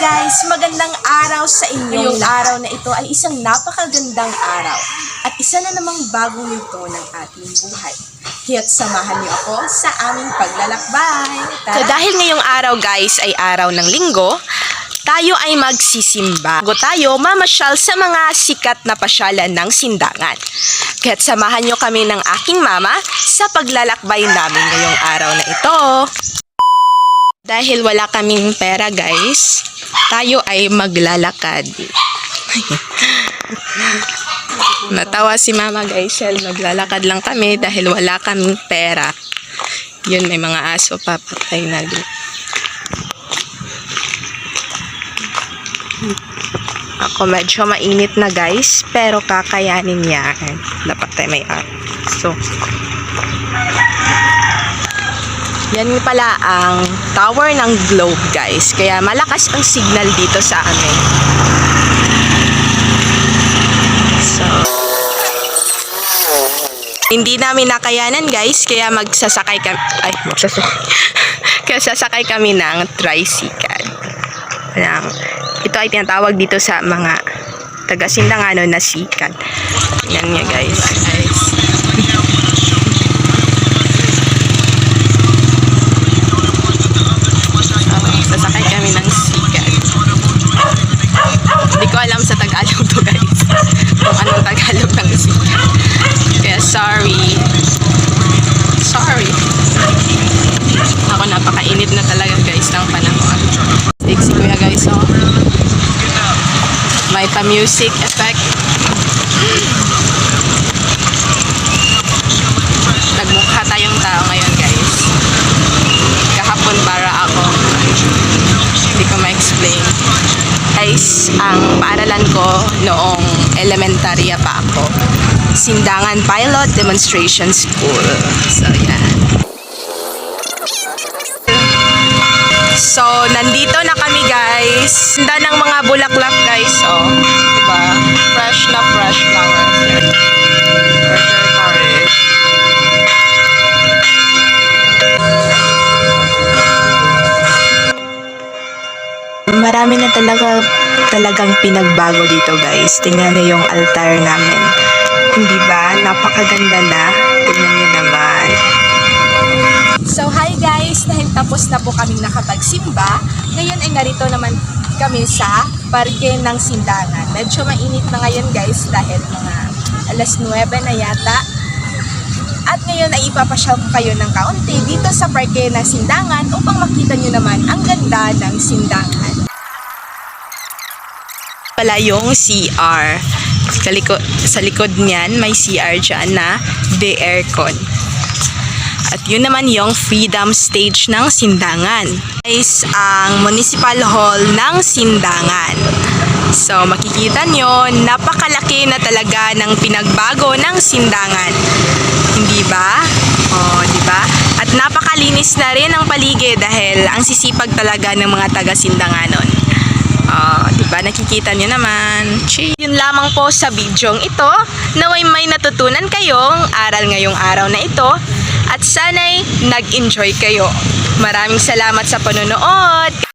guys, magandang araw sa inyo. Ngayong araw na ito ay isang napakagandang araw at isa na namang bagong yugto ng ating buhay. Kaya't samahan niyo ako sa aming paglalakbay. So dahil ngayong araw guys ay araw ng linggo, tayo ay magsisimba. Bago tayo mamasyal sa mga sikat na pasyalan ng simbahan. Kaya't samahan niyo kami ng aking mama sa paglalakbay namin ngayong araw na ito. Dahil wala kaming pera guys, tayo ay maglalakad. Natawa si mama guys, maglalakad lang kami dahil wala kaming pera. Yun, may mga aso pa, patay na din. Ako medyo mainit na guys, pero kakayanin niya. Dapat tayo may aso. Yan pala ang tower ng Globe guys, kaya malakas ang signal dito sa amin. So, hindi namin nakayanan guys, kaya magsasakay kami, kaya sasakay kami ng tricycle. Ito ay tinatawag dito sa mga taga-Sindangano na sikat. Yan nga guys. Sasakay kami ng sikat. Hindi ko alam sa Tagalog to guys, kung anong Tagalog ng sikat. Kaya sorry. Ako, napakainit na talaga guys ng panahon. Stick si kuya guys, oh. May pa-music effect. Nagmukha tayong tao ngayon guys. Kahapon para ako. Hindi ko ma-explain. Guys, ang paaralan ko noong elementarya pa ako, Sindangan Pilot Demonstration School. So, yan. So, nandito na kami guys. Ganda ng mga bulaklak guys, oh. Diba? Fresh na fresh flowers. Marami na talagang pinagbago dito guys. Tingnan niyo yung altar namin. Hindi ba? Napakaganda na. Tingnan niyo naman. So hi guys, dahil tapos na po kaming nakapagsimba, ngayon ay narito naman kami sa parke ng Sindangan. Medyo mainit na ngayon guys dahil mga alas 9 na yata. At ngayon ay ipapasyal ko kayo ng kaunti dito sa parke ng Sindangan upang makita nyo naman ang ganda ng Sindangan. Pala yung CR. Sa likod niyan may CR dyan na de aircon. At yun naman yung Freedom Stage ng Sindangan. Guys, ang Municipal Hall ng Sindangan. So, makikita nyo, napakalaki na talaga ng pinagbago ng Sindangan. Hindi ba? Oh, di ba? At napakalinis na rin ang paligid dahil ang sisipag talaga ng mga taga-Sindanganon. Di ba? Nakikita nyo naman. Yun lamang po sa bidyong ito. Naway may natutunan kayong aral ngayong araw na ito. At sana'y nag-enjoy kayo. Maraming salamat sa panonood.